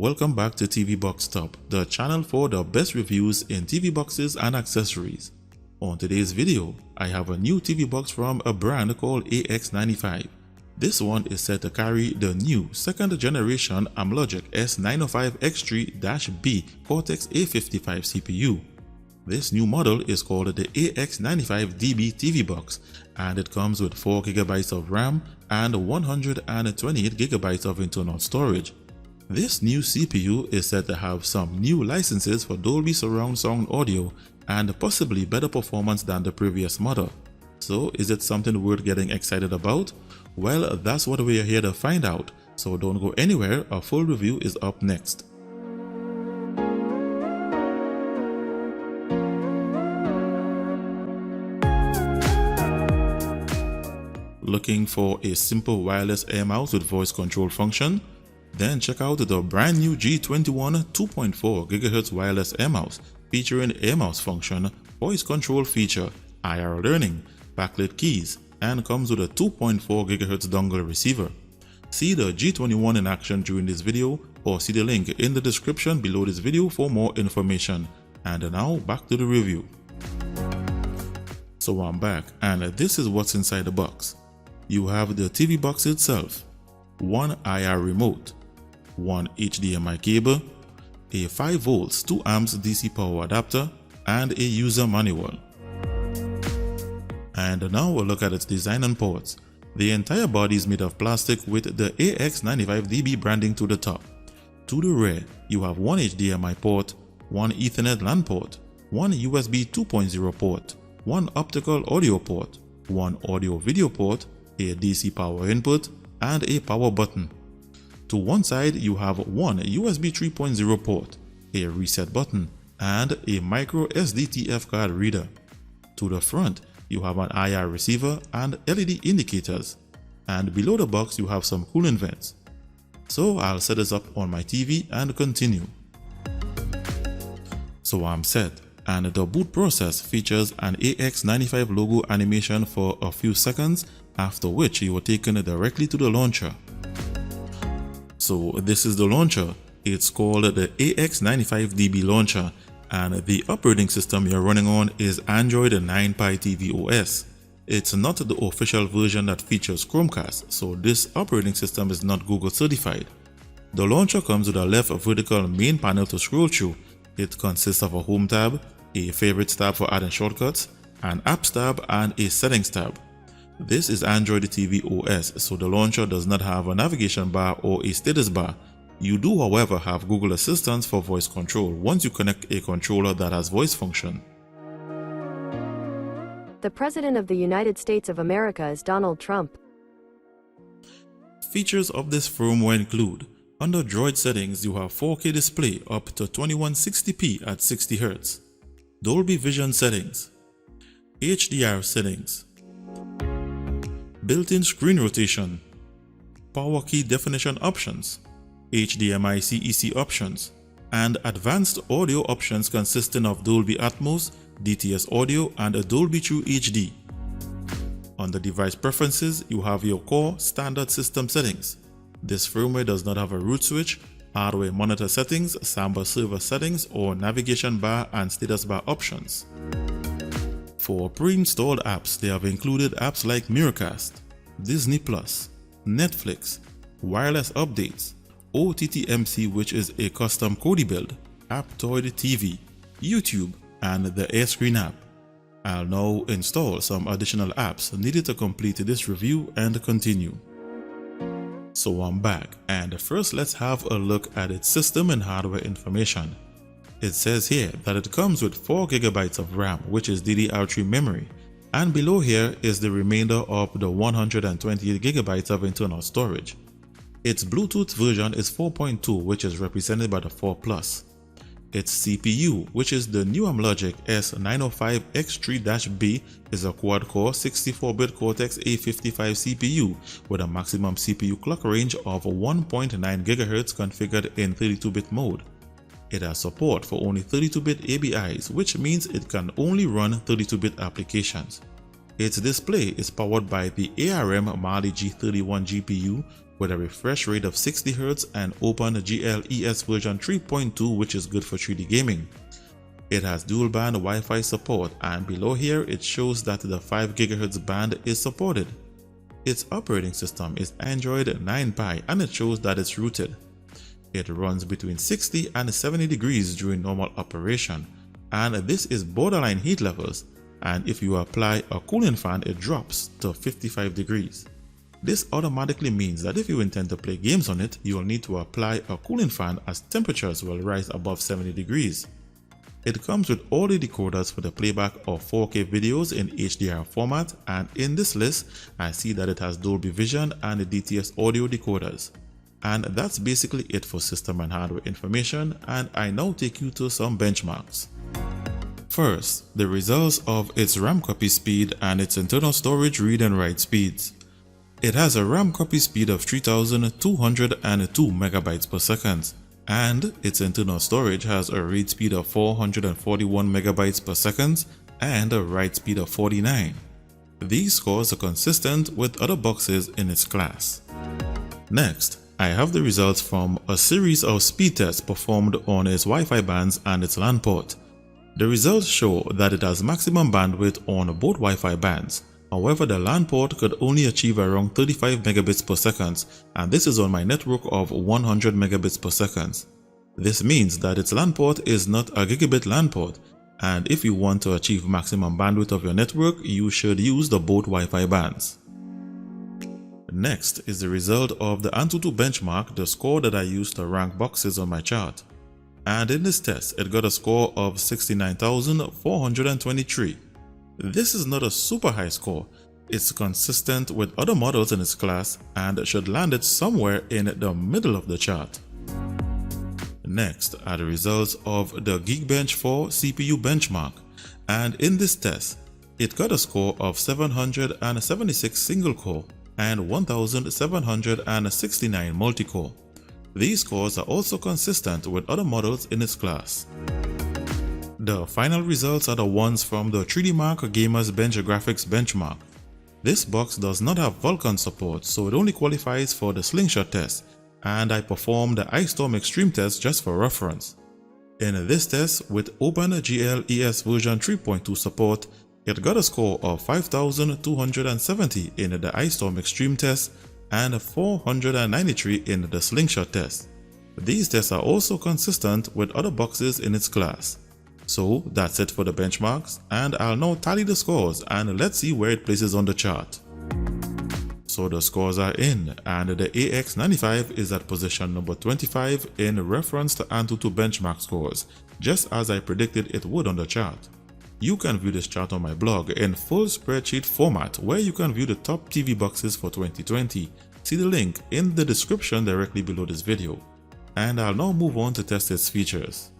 welcome back to TV Box Top, the channel for the best reviews in TV boxes and accessories. On today's video, I have a new TV box from a brand called AX95. This one is set to carry the new second generation Amlogic S905X3-B Cortex-A55 CPU. This new model is called the AX95-DB TV box, and it comes with 4GB of RAM and 128GB of internal storage. This new CPU is said to have some new licenses for Dolby surround sound audio and possibly better performance than the previous model. So is it something worth getting excited about? Well, that's what we are here to find out, so don't go anywhere, a full review is up next. Looking for a simple wireless air mouse with voice control function? Then check out the brand new G21 2.4 GHz wireless air mouse featuring air mouse function, voice control feature, IR learning, backlit keys, and comes with a 2.4 GHz dongle receiver. See the G21 in action during this video or see the link in the description below this video for more information. And now back to the review. So I'm back, and this is what's inside the box. You have the TV box itself, one IR remote, one HDMI cable, a 5V 2 amps DC power adapter, and a user manual. And now we'll look at its design and ports. The entire body is made of plastic with the AX95-DB branding to the top. To the rear, you have one HDMI port, one Ethernet LAN port, one USB 2.0 port, one optical audio port, one audio video port, a DC power input, and a power button. To one side, you have one USB 3.0 port, a reset button, and a micro SDTF card reader. To the front, you have an IR receiver and LED indicators. And below the box, you have some cooling vents. So I'll set this up on my TV and continue. So I'm set, and the boot process features an AX95 logo animation for a few seconds, after which you are taken directly to the launcher. So this is the launcher. It's called the AX95-DB launcher, and the operating system you're running on is Android 9 Pie TV OS. It's not the official version that features Chromecast, so this operating system is not Google certified. The launcher comes with a left vertical main panel to scroll through. It consists of a home tab, a favorites tab for adding shortcuts, an apps tab, and a settings tab. This is Android TV OS, so the launcher does not have a navigation bar or a status bar. You do, however, have Google Assistant for voice control once you connect a controller that has voice function. The President of the United States of America is Donald Trump. Features of this firmware include: under Droid settings, you have 4K display up to 2160p at 60Hz, Dolby Vision settings, HDR settings, built-in screen rotation, power key definition options, HDMI CEC options, and advanced audio options consisting of Dolby Atmos, DTS audio, and a Dolby True HD. Under device preferences, you have your core standard system settings. This firmware does not have a root switch, hardware monitor settings, Samba server settings, or navigation bar and status bar options. For pre-installed apps, they have included apps like Miracast, Disney+, Netflix, wireless updates, OTTMC, which is a custom Kodi build, Aptoid TV, YouTube, and the AirScreen app. I'll now install some additional apps needed to complete this review and continue. So I'm back, and first let's have a look at its system and hardware information. It says here that it comes with 4GB of RAM, which is DDR3 memory, and below here is the remainder of the 128GB of internal storage. Its Bluetooth version is 4.2, which is represented by the 4 Plus. Its CPU, which is the new Amlogic S905X3-B, is a quad-core 64-bit Cortex-A55 CPU with a maximum CPU clock range of 1.9 GHz configured in 32-bit mode. It has support for only 32-bit ABIs, which means it can only run 32-bit applications. Its display is powered by the ARM Mali G31 GPU with a refresh rate of 60Hz and OpenGL ES version 3.2, which is good for 3D gaming. It has dual band Wi-Fi support, and below here it shows that the 5 GHz band is supported. Its operating system is Android 9 Pie and it shows that it's rooted. It runs between 60 and 70 degrees during normal operation, and this is borderline heat levels, and if you apply a cooling fan it drops to 55 degrees. This automatically means that if you intend to play games on it, you will need to apply a cooling fan as temperatures will rise above 70 degrees. It comes with all the decoders for the playback of 4K videos in HDR format, and in this list I see that it has Dolby Vision and the DTS audio decoders. And that's basically it for system and hardware information, and I now take you to some benchmarks. First, the results of its RAM copy speed and its internal storage read and write speeds. It has a RAM copy speed of 3202 MB per second, and its internal storage has a read speed of 441 MB per second and a write speed of 49. These scores are consistent with other boxes in its class. Next, I have the results from a series of speed tests performed on its Wi-Fi bands and its LAN port. The results show that it has maximum bandwidth on both Wi-Fi bands. However, the LAN port could only achieve around 35 megabits per second, and this is on my network of 100 megabits per second. This means that its LAN port is not a gigabit LAN port, and if you want to achieve maximum bandwidth of your network, you should use the both Wi-Fi bands. Next is the result of the Antutu benchmark, the score that I used to rank boxes on my chart. And in this test, it got a score of 69,423. This is not a super high score. It's consistent with other models in its class and should land it somewhere in the middle of the chart. Next are the results of the Geekbench 4 CPU benchmark, and in this test, it got a score of 776 single-core and 1,769 multi-core. These scores are also consistent with other models in its class. The final results are the ones from the 3D Mark Gamers Bench Graphics benchmark. This box does not have Vulkan support, so it only qualifies for the slingshot test, and I performed the Ice Storm Extreme test just for reference. In this test, with OpenGL ES version 3.2 support, it got a score of 5,270 in the Ice Storm Extreme test and 493 in the slingshot test. These tests are also consistent with other boxes in its class. So that's it for the benchmarks, and I'll now tally the scores and let's see where it places on the chart. So the scores are in, and the AX95 is at position number 25 in reference to Antutu benchmark scores, just as I predicted it would on the chart. You can view this chart on my blog in full spreadsheet format, where you can view the top TV boxes for 2020. See the link in the description directly below this video. And I'll now move on to test its features.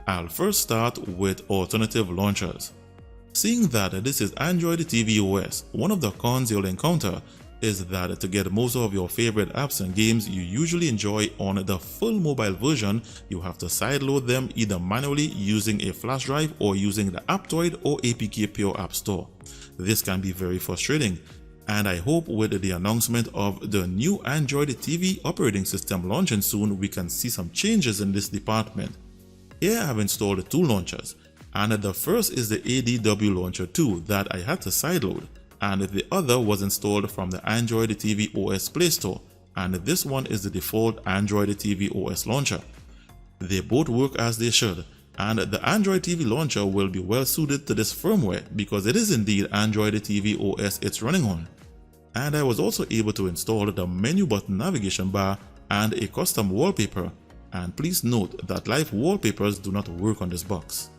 I'll first start with alternative launchers. Seeing that this is Android TV OS, one of the cons you'll encounter is that to get most of your favorite apps and games you usually enjoy on the full mobile version, you have to sideload them either manually using a flash drive or using the Aptoide or APK Pure App Store. This can be very frustrating, and I hope with the announcement of the new Android TV operating system launching soon, we can see some changes in this department. Here I have installed two launchers, and the first is the ADW Launcher 2 that I had to sideload, and the other was installed from the Android TV OS Play Store, and this one is the default Android TV OS launcher. They both work as they should, and the Android TV launcher will be well suited to this firmware because it is indeed Android TV OS it's running on. And I was also able to install the menu button navigation bar and a custom wallpaper, and please note that live wallpapers do not work on this box.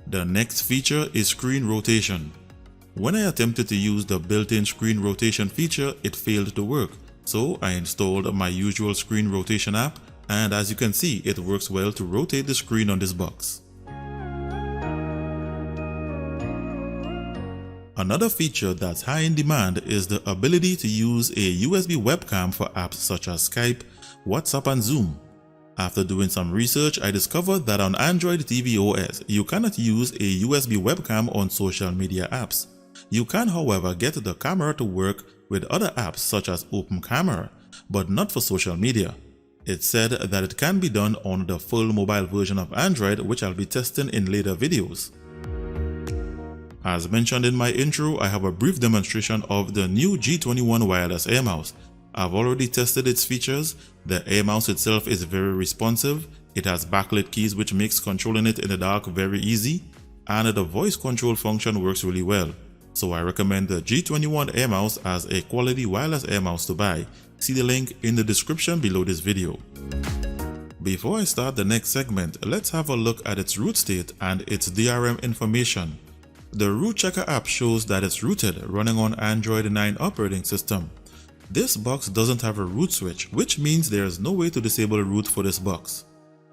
The next feature is screen rotation. When I attempted to use the built-in screen rotation feature, it failed to work, so I installed my usual screen rotation app, and as you can see, it works well to rotate the screen on this box. Another feature that's high in demand is the ability to use a USB webcam for apps such as Skype, WhatsApp and Zoom. After doing some research, I discovered that on Android TV OS, you cannot use a USB webcam on social media apps. You can, however, get the camera to work with other apps such as OpenGL, but not for social media. It's said that it can be done on the full mobile version of Android, which I'll be testing in later videos. As mentioned in my intro, I have a brief demonstration of the new G21 wireless Air Mouse. I've already tested its features. The Air Mouse itself is very responsive. It has backlit keys which makes controlling it in the dark very easy, and the voice control function works really well. So I recommend the G21 Air Mouse as a quality wireless Air Mouse to buy. See the link in the description below this video. Before I start the next segment, let's have a look at its root state and its DRM information. The Root Checker app shows that it's rooted, running on Android 9 operating system. This box doesn't have a root switch, which means there is no way to disable root for this box.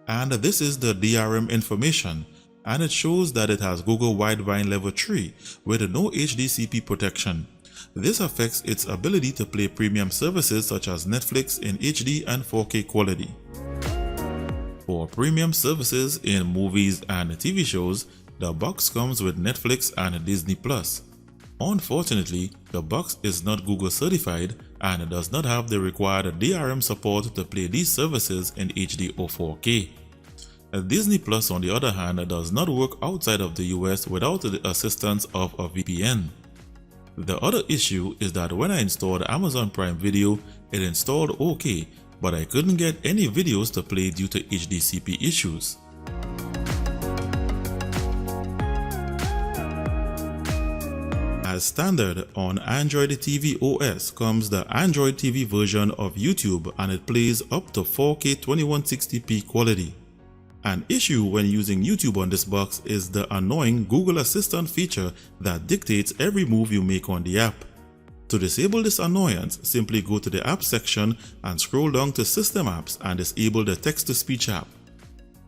And this is the DRM information, and it shows that it has Google Widevine Level 3 with no HDCP protection. This affects its ability to play premium services such as Netflix in HD and 4K quality. For premium services in movies and TV shows, the box comes with Netflix and Disney+. Unfortunately, the box is not Google certified and does not have the required DRM support to play these services in HD or 4K. Disney Plus, on the other hand, does not work outside of the US without the assistance of a VPN. The other issue is that when I installed Amazon Prime Video, it installed OK, but I couldn't get any videos to play due to HDCP issues. As standard, on Android TV OS comes the Android TV version of YouTube, and it plays up to 4K 2160p quality. An issue when using YouTube on this box is the annoying Google Assistant feature that dictates every move you make on the app. To disable this annoyance, simply go to the app section and scroll down to System Apps and disable the text-to-speech app.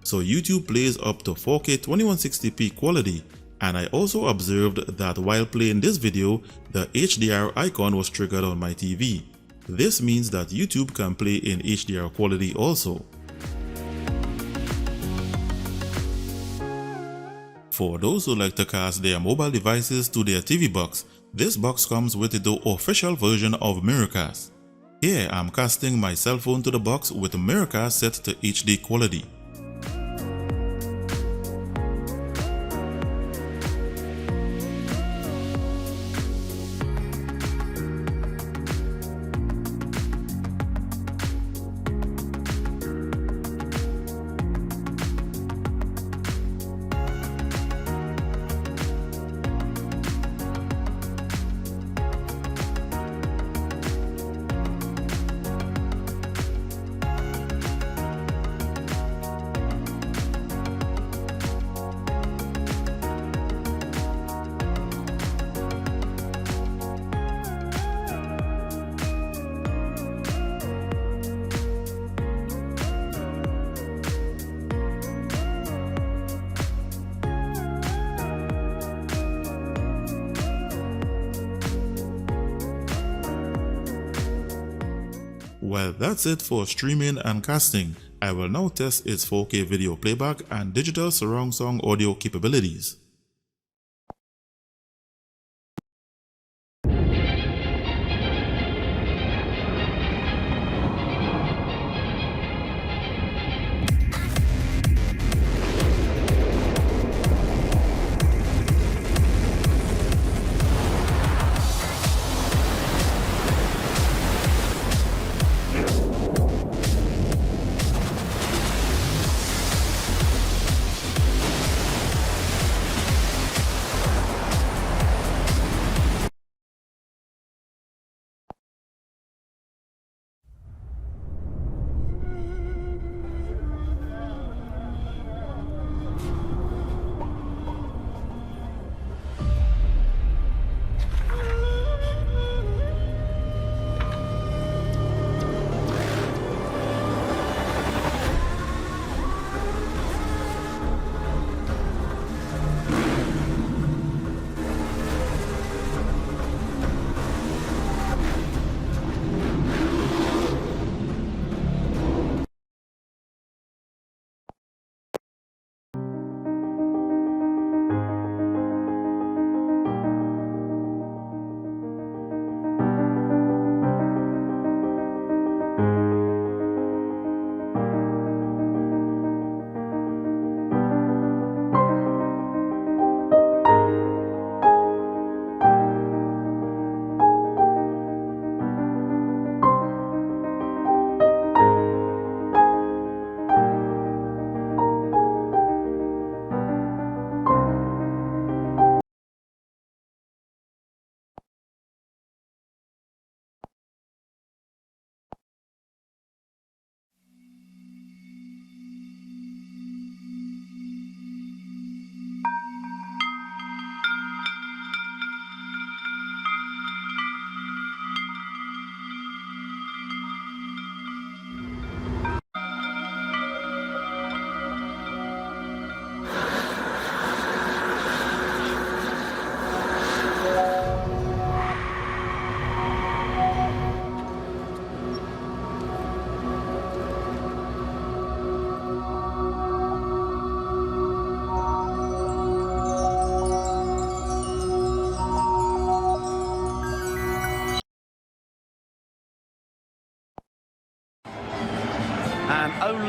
So YouTube plays up to 4K 2160p quality, and I also observed that while playing this video, the HDR icon was triggered on my TV. This means that YouTube can play in HDR quality also. For those who like to cast their mobile devices to their TV box, this box comes with the official version of Miracast. Here I'm casting my cell phone to the box with Miracast set to HD quality. Well, that's it for streaming and casting. I will now test its 4K video playback and digital surround sound audio capabilities.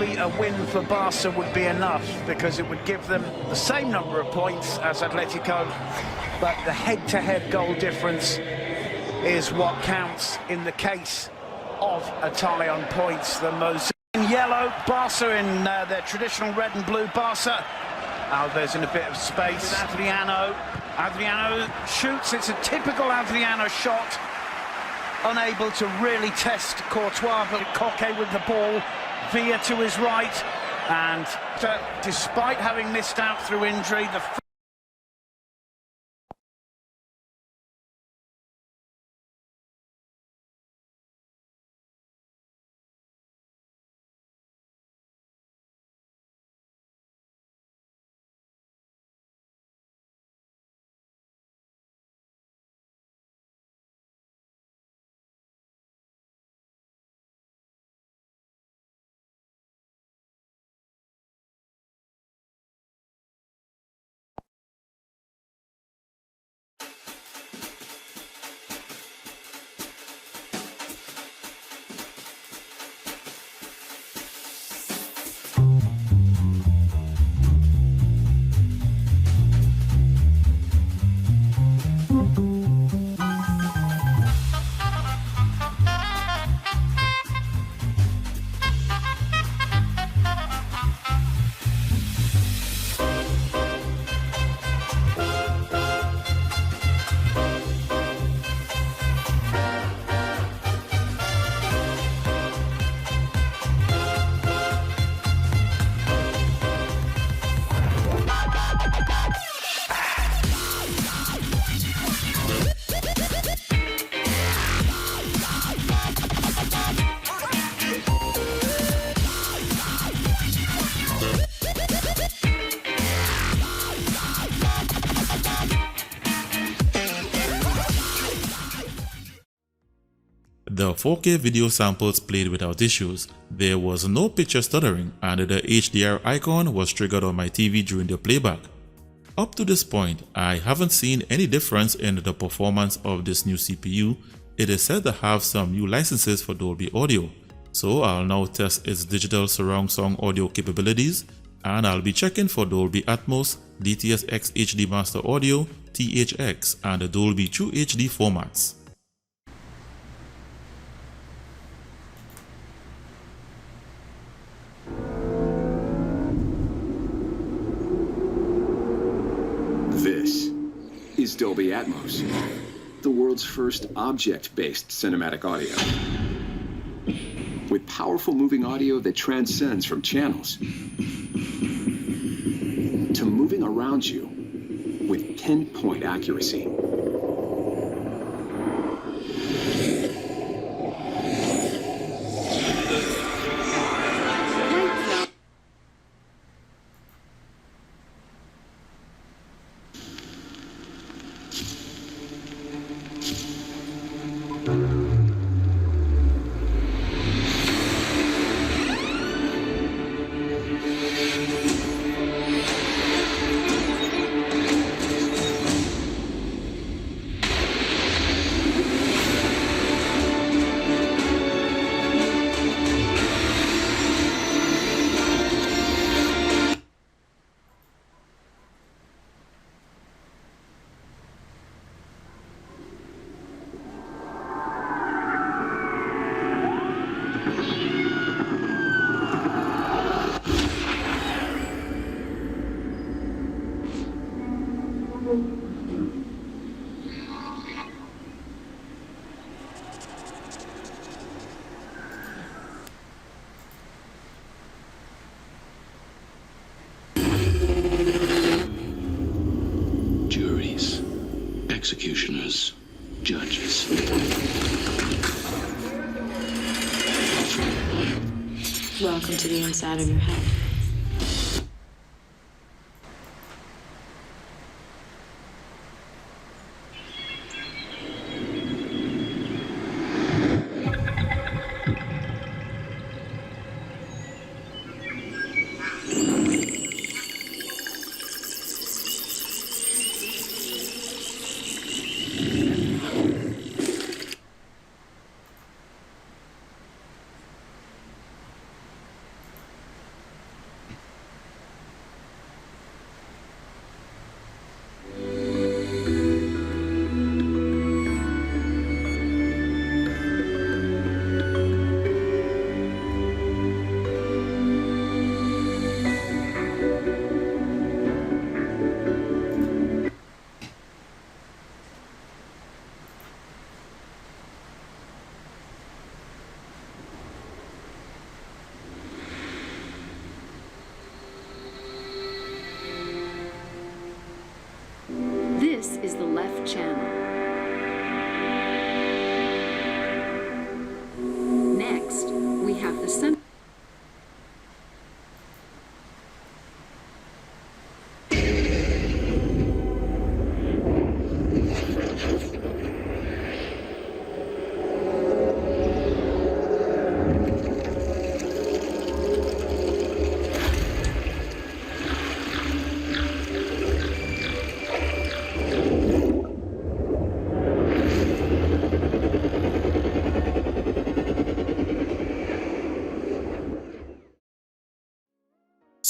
Only a win for Barca would be enough, because it would give them the same number of points as Atletico, but the head-to-head goal difference is what counts in the case of a tie on points. The most in yellow, Barca in their traditional red and blue. Barca, Alves in a bit of space. Adriano shoots. It's a typical Adriano shot. Unable to really test Courtois, but Coque with the ball. Villa to his right, and despite having missed out through injury, the The 4K video samples played without issues. There was no picture stuttering, and the HDR icon was triggered on my TV during the playback. Up to this point, I haven't seen any difference in the performance of this new CPU. It is said to have some new licenses for Dolby audio, so I'll now test its digital surround sound audio capabilities, and I'll be checking for Dolby Atmos, DTS:X HD Master Audio, THX, and the Dolby True HD formats. This is Dolby Atmos, the world's first object-based cinematic audio. With powerful moving audio that transcends from channels to moving around you with pinpoint accuracy. Juries, executioners, judges. Welcome to the inside of your head.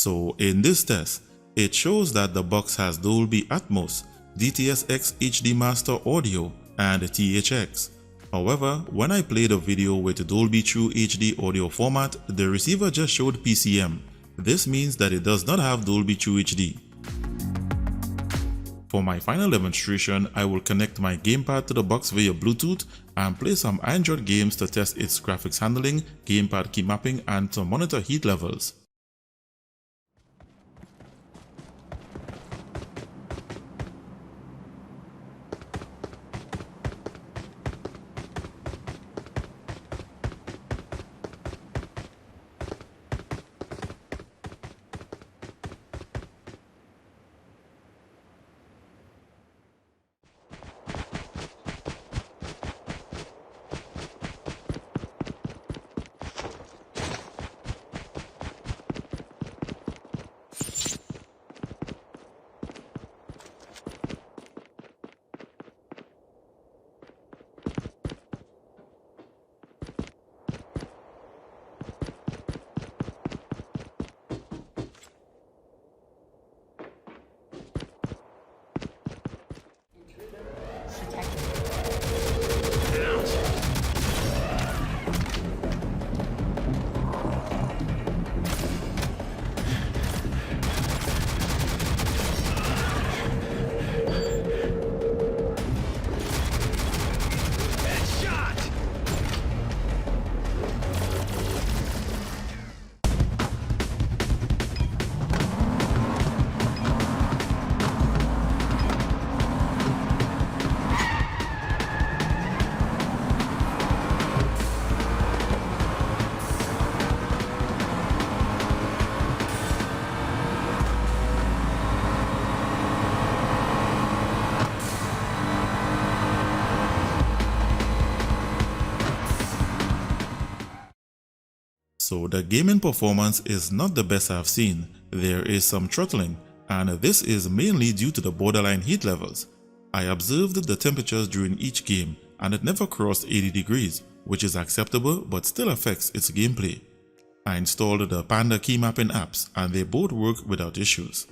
So in this test, it shows that the box has Dolby Atmos, DTS:X HD Master Audio, and THX. However, when I played a video with Dolby True HD audio format, the receiver just showed PCM. This means that it does not have Dolby True HD. For my final demonstration, I will connect my gamepad to the box via Bluetooth and play some Android games to test its graphics handling, gamepad key mapping, and to monitor heat levels. So the gaming performance is not the best I've seen. There is some throttling, and this is mainly due to the borderline heat levels. I observed the temperatures during each game and it never crossed 80 degrees, which is acceptable but still affects its gameplay. I installed the Panda key mapping apps and they both work without issues.